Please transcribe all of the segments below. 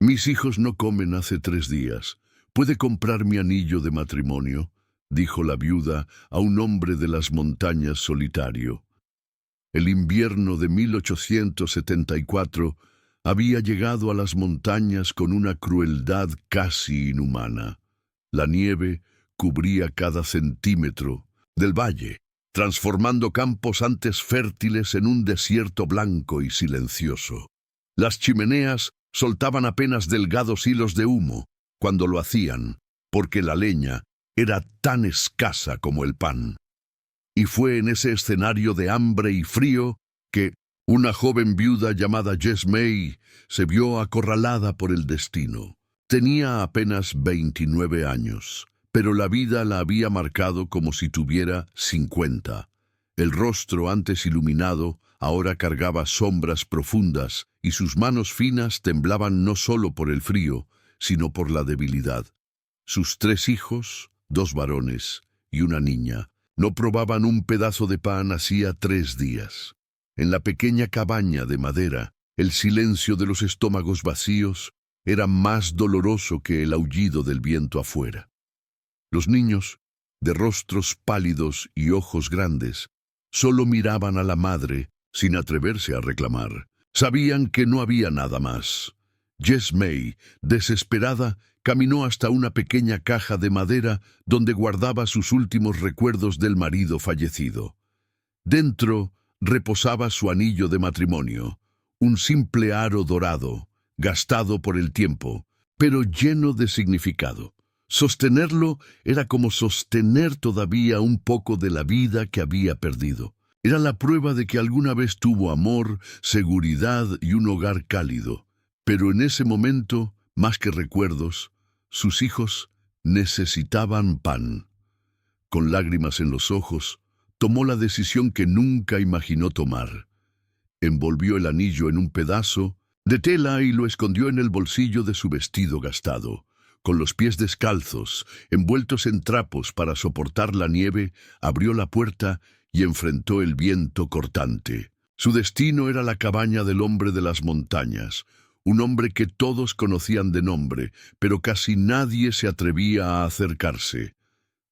Mis hijos no comen hace 3 días. ¿Puede comprar mi anillo de matrimonio?, dijo la viuda a un hombre de las montañas solitario. El invierno de 1874 había llegado a las montañas con una crueldad casi inhumana. La nieve cubría cada centímetro del valle, transformando campos antes fértiles en un desierto blanco y silencioso. Las chimeneas soltaban apenas delgados hilos de humo cuando lo hacían, porque la leña era tan escasa como el pan. Y fue en ese escenario de hambre y frío que una joven viuda llamada Jess May se vio acorralada por el destino. Tenía apenas 29 años, pero la vida la había marcado como si tuviera 50. El rostro antes iluminado ahora cargaba sombras profundas y sus manos finas temblaban no solo por el frío, sino por la debilidad. Sus 3 hijos, 2 varones y una niña, no probaban un pedazo de pan hacía 3 días. En la pequeña cabaña de madera, el silencio de los estómagos vacíos era más doloroso que el aullido del viento afuera. Los niños, de rostros pálidos y ojos grandes, solo miraban a la madre sin atreverse a reclamar. Sabían que no había nada más. Jess May, desesperada, caminó hasta una pequeña caja de madera donde guardaba sus últimos recuerdos del marido fallecido. Dentro reposaba su anillo de matrimonio, un simple aro dorado, gastado por el tiempo, pero lleno de significado. Sostenerlo era como sostener todavía un poco de la vida que había perdido. Era la prueba de que alguna vez tuvo amor, seguridad y un hogar cálido. Pero en ese momento, más que recuerdos, sus hijos necesitaban pan. Con lágrimas en los ojos, tomó la decisión que nunca imaginó tomar. Envolvió el anillo en un pedazo de tela y lo escondió en el bolsillo de su vestido gastado. Con los pies descalzos, envueltos en trapos para soportar la nieve, abrió la puerta y enfrentó el viento cortante. Su destino era la cabaña del hombre de las montañas, un hombre que todos conocían de nombre, pero casi nadie se atrevía a acercarse.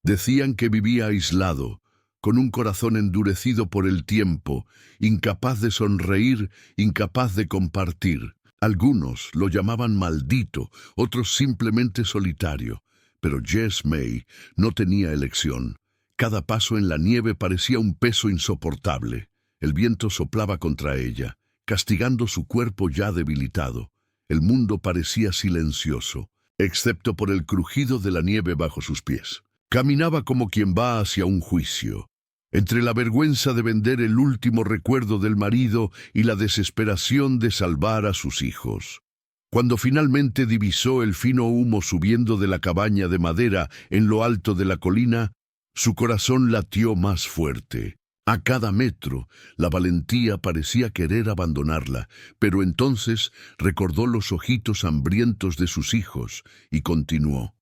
Decían que vivía aislado, con un corazón endurecido por el tiempo, incapaz de sonreír, incapaz de compartir. Algunos lo llamaban maldito, otros simplemente solitario, pero Jess May no tenía elección. Cada paso en la nieve parecía un peso insoportable. El viento soplaba contra ella, castigando su cuerpo ya debilitado. El mundo parecía silencioso, excepto por el crujido de la nieve bajo sus pies. Caminaba como quien va hacia un juicio, entre la vergüenza de vender el último recuerdo del marido y la desesperación de salvar a sus hijos. Cuando finalmente divisó el fino humo subiendo de la cabaña de madera en lo alto de la colina, su corazón latió más fuerte. A cada metro, la valentía parecía querer abandonarla, pero entonces recordó los ojitos hambrientos de sus hijos y continuó.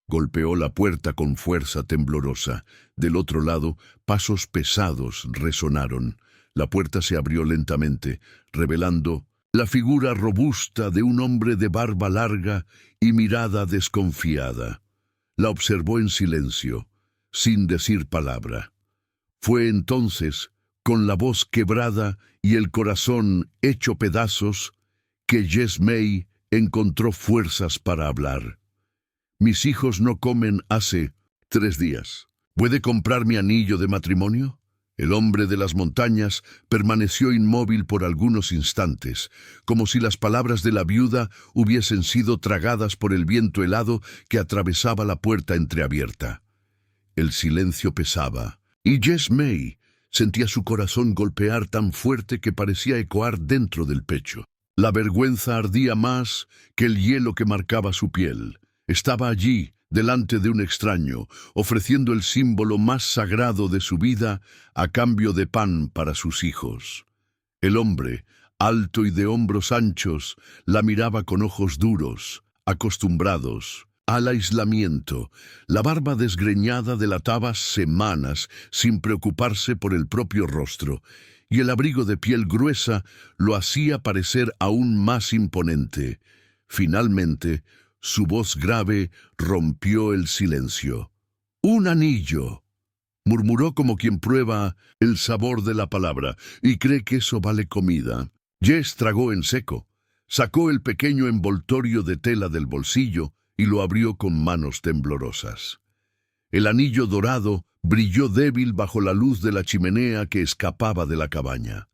Golpeó la puerta con fuerza temblorosa. Del otro lado, pasos pesados resonaron. La puerta se abrió lentamente, revelando la figura robusta de un hombre de barba larga y mirada desconfiada. La observó en silencio, sin decir palabra. Fue entonces, con la voz quebrada y el corazón hecho pedazos, que Jess May encontró fuerzas para hablar. Mis hijos no comen hace 3 días. ¿Puede comprar mi anillo de matrimonio? El hombre de las montañas permaneció inmóvil por algunos instantes, como si las palabras de la viuda hubiesen sido tragadas por el viento helado que atravesaba la puerta entreabierta. El silencio pesaba, y Jess May sentía su corazón golpear tan fuerte que parecía ecoar dentro del pecho. La vergüenza ardía más que el hielo que marcaba su piel. Estaba allí, delante de un extraño, ofreciendo el símbolo más sagrado de su vida a cambio de pan para sus hijos. El hombre, alto y de hombros anchos, la miraba con ojos duros, acostumbrados al aislamiento. La barba desgreñada delataba semanas sin preocuparse por el propio rostro, y el abrigo de piel gruesa lo hacía parecer aún más imponente. Finalmente, su voz grave rompió el silencio. «Un anillo», murmuró como quien prueba el sabor de la palabra y cree que eso vale comida. Jess tragó en seco. Sacó el pequeño envoltorio de tela del bolsillo y lo abrió con manos temblorosas. El anillo dorado brilló débil bajo la luz de la chimenea que escapaba de la cabaña.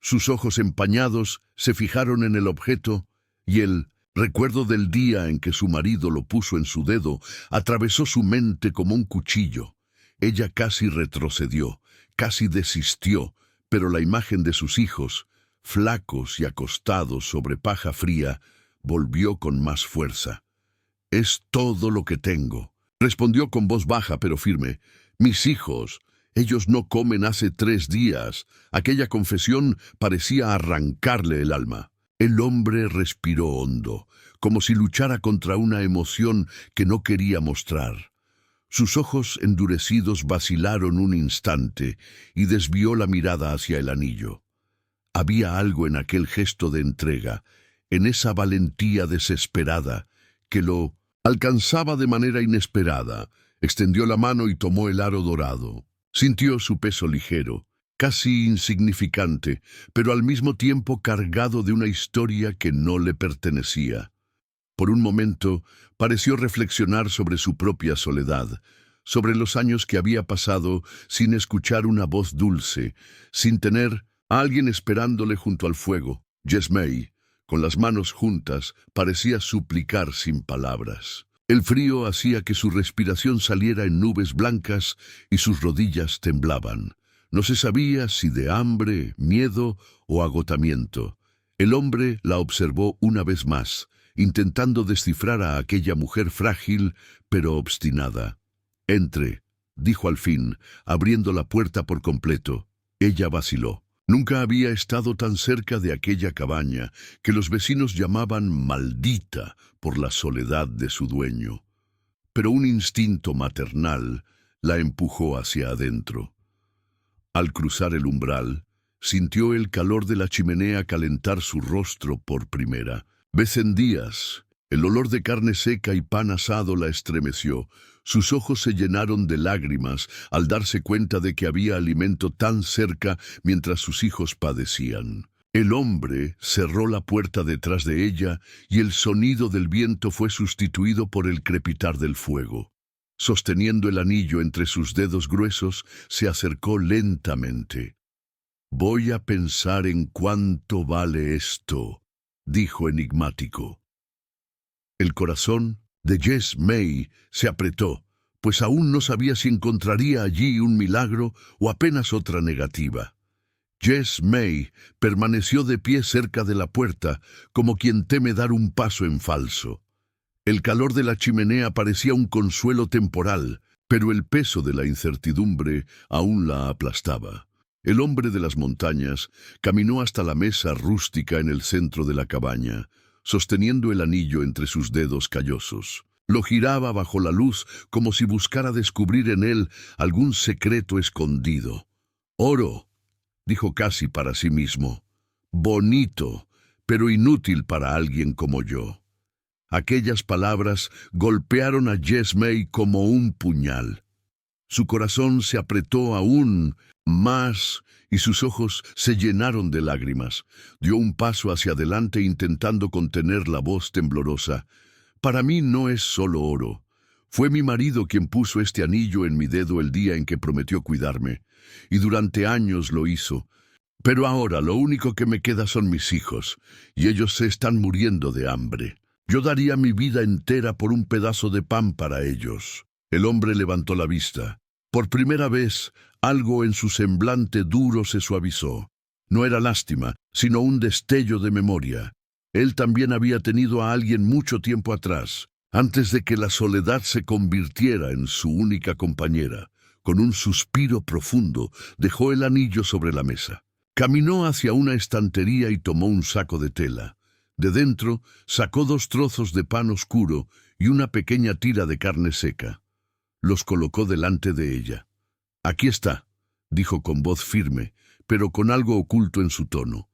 Sus ojos empañados se fijaron en el objeto y el recuerdo del día en que su marido lo puso en su dedo atravesó su mente como un cuchillo. Ella casi retrocedió, casi desistió, pero la imagen de sus hijos, flacos y acostados sobre paja fría, volvió con más fuerza. «Es todo lo que tengo», respondió con voz baja pero firme. «Mis hijos, ellos no comen hace 3 días». Aquella confesión parecía arrancarle el alma. El hombre respiró hondo, como si luchara contra una emoción que no quería mostrar. Sus ojos endurecidos vacilaron un instante y desvió la mirada hacia el anillo. Había algo en aquel gesto de entrega, en esa valentía desesperada, que lo alcanzaba de manera inesperada. Extendió la mano y tomó el aro dorado. Sintió su peso ligero, casi insignificante, pero al mismo tiempo cargado de una historia que no le pertenecía. Por un momento pareció reflexionar sobre su propia soledad, sobre los años que había pasado sin escuchar una voz dulce, sin tener a alguien esperándole junto al fuego. Jess May, con las manos juntas, parecía suplicar sin palabras. El frío hacía que su respiración saliera en nubes blancas y sus rodillas temblaban. No se sabía si de hambre, miedo o agotamiento. El hombre la observó una vez más, intentando descifrar a aquella mujer frágil pero obstinada. «Entre», dijo al fin, abriendo la puerta por completo. Ella vaciló. Nunca había estado tan cerca de aquella cabaña, que los vecinos llamaban maldita por la soledad de su dueño. Pero un instinto maternal la empujó hacia adentro. Al cruzar el umbral, sintió el calor de la chimenea calentar su rostro por primera vez en días. El olor de carne seca y pan asado la estremeció. Sus ojos se llenaron de lágrimas al darse cuenta de que había alimento tan cerca mientras sus hijos padecían. El hombre cerró la puerta detrás de ella y el sonido del viento fue sustituido por el crepitar del fuego. Sosteniendo el anillo entre sus dedos gruesos, se acercó lentamente. «Voy a pensar en cuánto vale esto», dijo enigmático. El corazón de Jess May se apretó, pues aún no sabía si encontraría allí un milagro o apenas otra negativa. Jess May permaneció de pie cerca de la puerta, como quien teme dar un paso en falso. El calor de la chimenea parecía un consuelo temporal, pero el peso de la incertidumbre aún la aplastaba. El hombre de las montañas caminó hasta la mesa rústica en el centro de la cabaña, sosteniendo el anillo entre sus dedos callosos. Lo giraba bajo la luz como si buscara descubrir en él algún secreto escondido. «Oro», dijo casi para sí mismo. «Bonito, pero inútil para alguien como yo». Aquellas palabras golpearon a Jess May como un puñal. Su corazón se apretó aún más y sus ojos se llenaron de lágrimas. Dio un paso hacia adelante intentando contener la voz temblorosa. «Para mí no es solo oro. Fue mi marido quien puso este anillo en mi dedo el día en que prometió cuidarme, y durante años lo hizo. Pero ahora lo único que me queda son mis hijos, y ellos se están muriendo de hambre. Yo daría mi vida entera por un pedazo de pan para ellos». El hombre levantó la vista. Por primera vez, algo en su semblante duro se suavizó. No era lástima, sino un destello de memoria. Él también había tenido a alguien mucho tiempo atrás, antes de que la soledad se convirtiera en su única compañera. Con un suspiro profundo, dejó el anillo sobre la mesa. Caminó hacia una estantería y tomó un saco de tela. De dentro, sacó 2 trozos de pan oscuro y una pequeña tira de carne seca. Los colocó delante de ella. «Aquí está», dijo con voz firme, pero con algo oculto en su tono.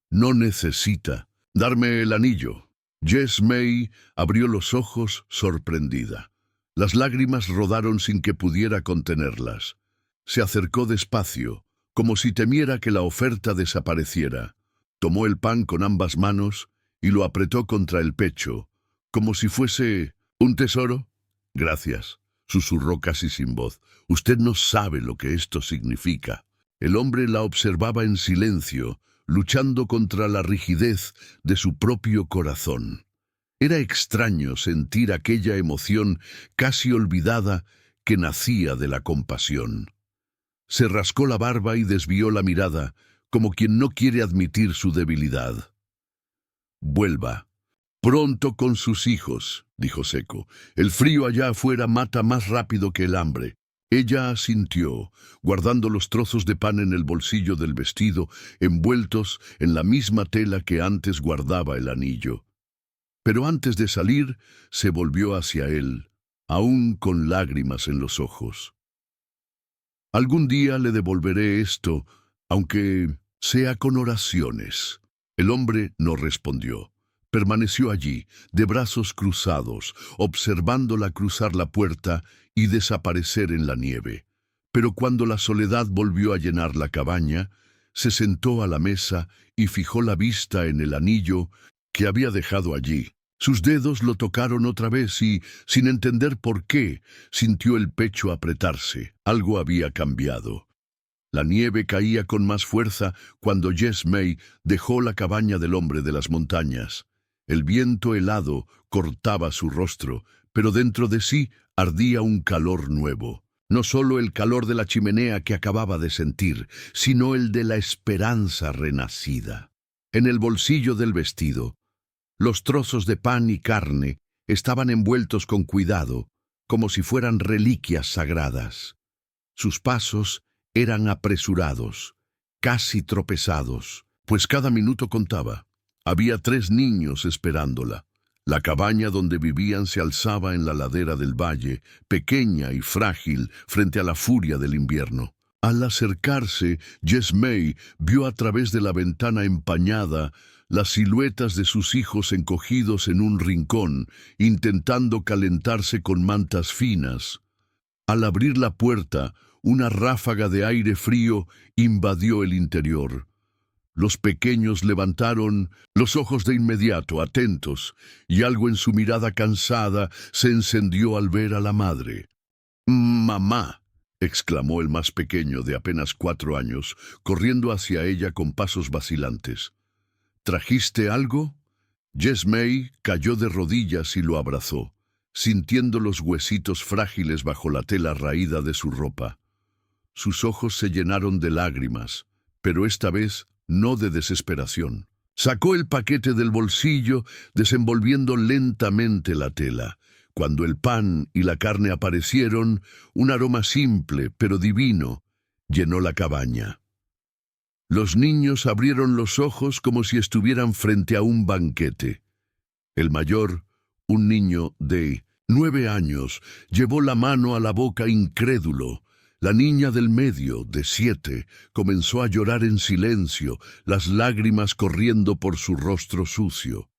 «No necesita darme el anillo. Jess May abrió los ojos sorprendida. Las lágrimas rodaron sin que pudiera contenerlas. Se acercó despacio, como si temiera que la oferta desapareciera. Tomó el pan con ambas manos y lo apretó contra el pecho, como si fuese un tesoro. Gracias, susurró casi sin voz. Usted no sabe lo que esto significa. El hombre la observaba en silencio, luchando contra la rigidez de su propio corazón. Era extraño sentir aquella emoción casi olvidada que nacía de la compasión. Se rascó la barba y desvió la mirada, como quien no quiere admitir su debilidad. Vuelva. Pronto con sus hijos, dijo seco. El frío allá afuera mata más rápido que el hambre. Ella asintió, guardando los trozos de pan en el bolsillo del vestido, envueltos en la misma tela que antes guardaba el anillo. Pero antes de salir, se volvió hacia él, aún con lágrimas en los ojos. Algún día le devolveré esto, aunque sea con oraciones. El hombre no respondió. Permaneció allí, de brazos cruzados, observándola cruzar la puerta y desaparecer en la nieve. Pero cuando la soledad volvió a llenar la cabaña, se sentó a la mesa y fijó la vista en el anillo que había dejado allí. Sus dedos lo tocaron otra vez y, sin entender por qué, sintió el pecho apretarse. Algo había cambiado. La nieve caía con más fuerza cuando Jess May dejó la cabaña del hombre de las montañas. El viento helado cortaba su rostro, pero dentro de sí ardía un calor nuevo. No solo el calor de la chimenea que acababa de sentir, sino el de la esperanza renacida. En el bolsillo del vestido, los trozos de pan y carne estaban envueltos con cuidado, como si fueran reliquias sagradas. Sus pasos eran apresurados, casi tropezados, pues cada minuto contaba. Había 3 niños esperándola. La cabaña donde vivían se alzaba en la ladera del valle, pequeña y frágil frente a la furia del invierno. Al acercarse, Jess May vio a través de la ventana empañada las siluetas de sus hijos encogidos en un rincón, intentando calentarse con mantas finas. Al abrir la puerta, una ráfaga de aire frío invadió el interior. Los pequeños levantaron los ojos de inmediato, atentos, y algo en su mirada cansada se encendió al ver a la madre. «¡Mamá!», exclamó el más pequeño, de apenas 4 años, corriendo hacia ella con pasos vacilantes. «¿Trajiste algo?». Jess May cayó de rodillas y lo abrazó, sintiendo los huesitos frágiles bajo la tela raída de su ropa. Sus ojos se llenaron de lágrimas, pero esta vez no de desesperación. Sacó el paquete del bolsillo, desenvolviendo lentamente la tela. Cuando el pan y la carne aparecieron, un aroma simple pero divino llenó la cabaña. Los niños abrieron los ojos como si estuvieran frente a un banquete. El mayor, un niño de 9 años, llevó la mano a la boca incrédulo. La niña del medio, de 7, comenzó a llorar en silencio, las lágrimas corriendo por su rostro sucio.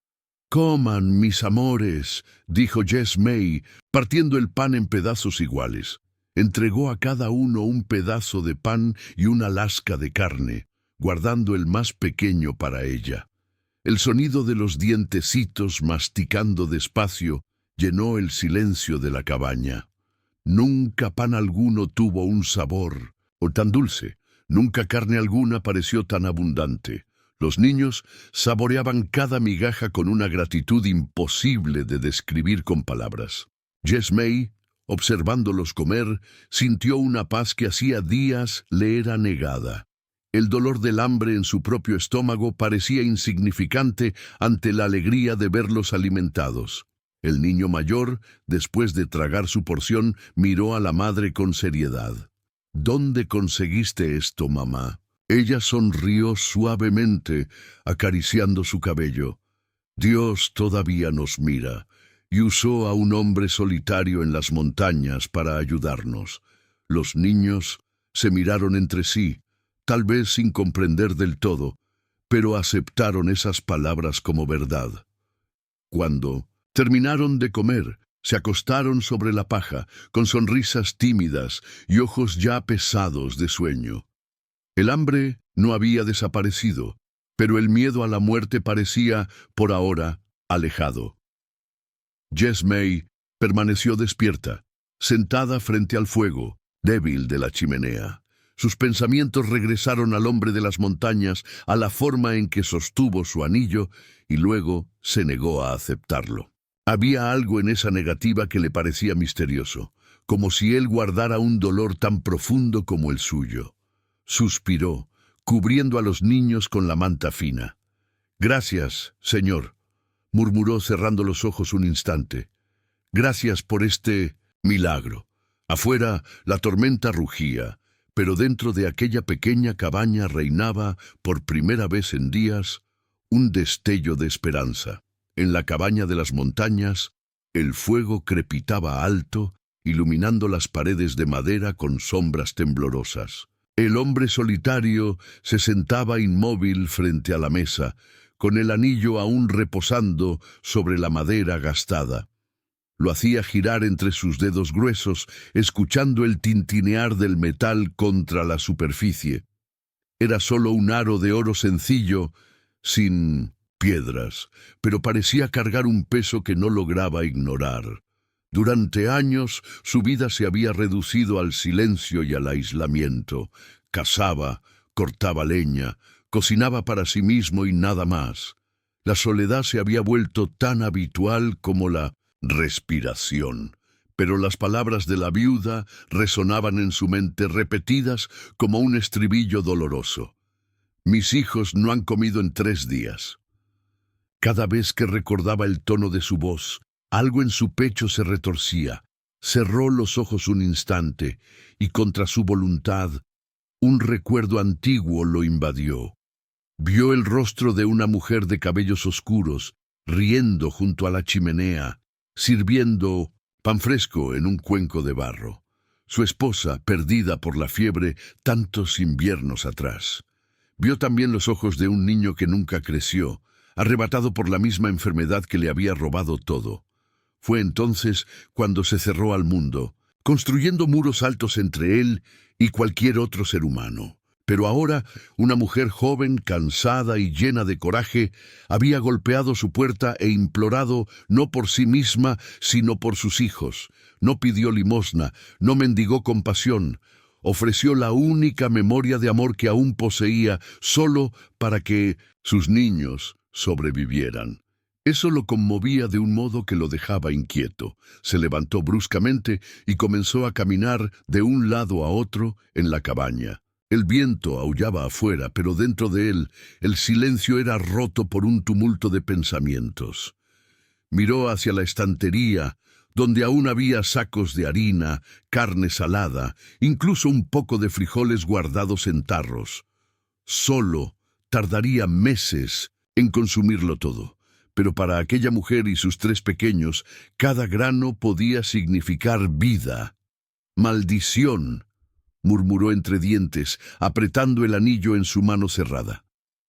«Coman, mis amores», dijo Jess May, partiendo el pan en pedazos iguales. Entregó a cada uno un pedazo de pan y una lasca de carne, guardando el más pequeño para ella. El sonido de los dientecitos masticando despacio llenó el silencio de la cabaña. Nunca pan alguno tuvo un sabor o tan dulce, nunca carne alguna pareció tan abundante. Los niños saboreaban cada migaja con una gratitud imposible de describir con palabras. Jess May, observándolos comer, sintió una paz que hacía días le era negada. El dolor del hambre en su propio estómago parecía insignificante ante la alegría de verlos alimentados. El niño mayor, después de tragar su porción, miró a la madre con seriedad. «¿Dónde conseguiste esto, mamá?». Ella sonrió suavemente, acariciando su cabello. «Dios todavía nos mira, y usó a un hombre solitario en las montañas para ayudarnos». Los niños se miraron entre sí, tal vez sin comprender del todo, pero aceptaron esas palabras como verdad. Cuando terminaron de comer, se acostaron sobre la paja, con sonrisas tímidas y ojos ya pesados de sueño. El hambre no había desaparecido, pero el miedo a la muerte parecía, por ahora, alejado. Jess May permaneció despierta, sentada frente al fuego, débil de la chimenea. Sus pensamientos regresaron al hombre de las montañas, a la forma en que sostuvo su anillo, y luego se negó a aceptarlo. Había algo en esa negativa que le parecía misterioso, como si él guardara un dolor tan profundo como el suyo. Suspiró, cubriendo a los niños con la manta fina. «Gracias, señor», murmuró cerrando los ojos un instante. «Gracias por este milagro». Afuera, la tormenta rugía, pero dentro de aquella pequeña cabaña reinaba, por primera vez en días, un destello de esperanza. En la cabaña de las montañas, el fuego crepitaba alto, iluminando las paredes de madera con sombras temblorosas. El hombre solitario se sentaba inmóvil frente a la mesa, con el anillo aún reposando sobre la madera gastada. Lo hacía girar entre sus dedos gruesos, escuchando el tintinear del metal contra la superficie. Era solo un aro de oro sencillo, sin piedras, pero parecía cargar un peso que no lograba ignorar. Durante años su vida se había reducido al silencio y al aislamiento. Cazaba, cortaba leña, cocinaba para sí mismo y nada más. La soledad se había vuelto tan habitual como la respiración, pero las palabras de la viuda resonaban en su mente repetidas como un estribillo doloroso. «Mis hijos no han comido en 3 días». Cada vez que recordaba el tono de su voz, algo en su pecho se retorcía. Cerró los ojos un instante y, contra su voluntad, un recuerdo antiguo lo invadió. Vio el rostro de una mujer de cabellos oscuros, riendo junto a la chimenea, sirviendo pan fresco en un cuenco de barro. Su esposa, perdida por la fiebre tantos inviernos atrás. Vio también los ojos de un niño que nunca creció, arrebatado por la misma enfermedad que le había robado todo. Fue entonces cuando se cerró al mundo, construyendo muros altos entre él y cualquier otro ser humano. Pero ahora, una mujer joven, cansada y llena de coraje, había golpeado su puerta e implorado no por sí misma, sino por sus hijos. No pidió limosna, no mendigó compasión. Ofreció la única memoria de amor que aún poseía, solo para que sus niños sobrevivieran. Eso lo conmovía de un modo que lo dejaba inquieto. Se levantó bruscamente y comenzó a caminar de un lado a otro en la cabaña. El viento aullaba afuera, pero dentro de él el silencio era roto por un tumulto de pensamientos. Miró hacia la estantería, donde aún había sacos de harina, carne salada, incluso un poco de frijoles guardados en tarros. Solo tardaría meses en consumirlo todo, pero para aquella mujer y sus 3 pequeños, cada grano podía significar vida. «Maldición», murmuró entre dientes, apretando el anillo en su mano cerrada.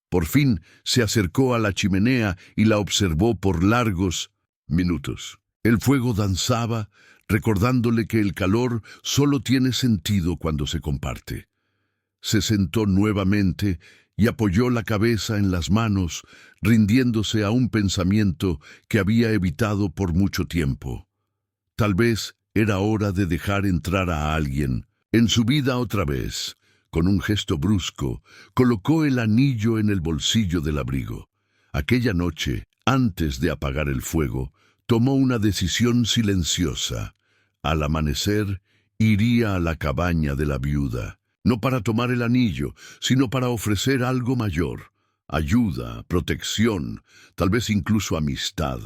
Por fin se acercó a la chimenea y la observó por largos minutos. El fuego danzaba, recordándole que el calor solo tiene sentido cuando se comparte. Se sentó nuevamente y apoyó la cabeza en las manos, rindiéndose a un pensamiento que había evitado por mucho tiempo. Tal vez era hora de dejar entrar a alguien en su vida otra vez. Con un gesto brusco, colocó el anillo en el bolsillo del abrigo. Aquella noche, antes de apagar el fuego, tomó una decisión silenciosa. Al amanecer, iría a la cabaña de la viuda. No para tomar el anillo, sino para ofrecer algo mayor: ayuda, protección, tal vez incluso amistad.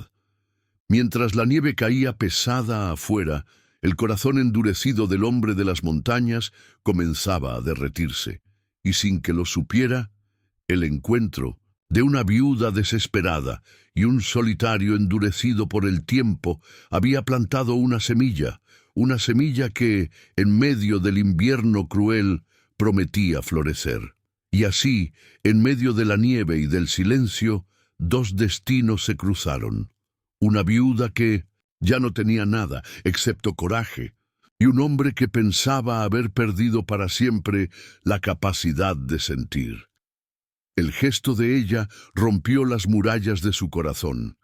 Mientras la nieve caía pesada afuera, el corazón endurecido del hombre de las montañas comenzaba a derretirse, y sin que lo supiera, el encuentro de una viuda desesperada y un solitario endurecido por el tiempo había plantado una semilla que, en medio del invierno cruel, prometía florecer. Y así, en medio de la nieve y del silencio, 2 destinos se cruzaron. una viuda que ya no tenía nada excepto coraje, y un hombre que pensaba haber perdido para siempre la capacidad de sentir. El gesto de ella rompió las murallas de su corazón,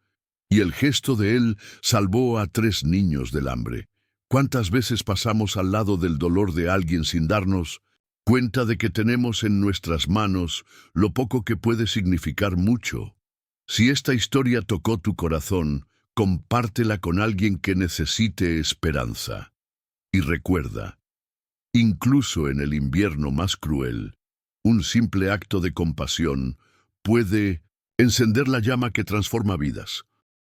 y el gesto de él salvó a 3 niños del hambre. ¿Cuántas veces pasamos al lado del dolor de alguien sin darnos cuenta de que tenemos en nuestras manos lo poco que puede significar mucho? Si esta historia tocó tu corazón, compártela con alguien que necesite esperanza. Y recuerda, incluso en el invierno más cruel, un simple acto de compasión puede encender la llama que transforma vidas.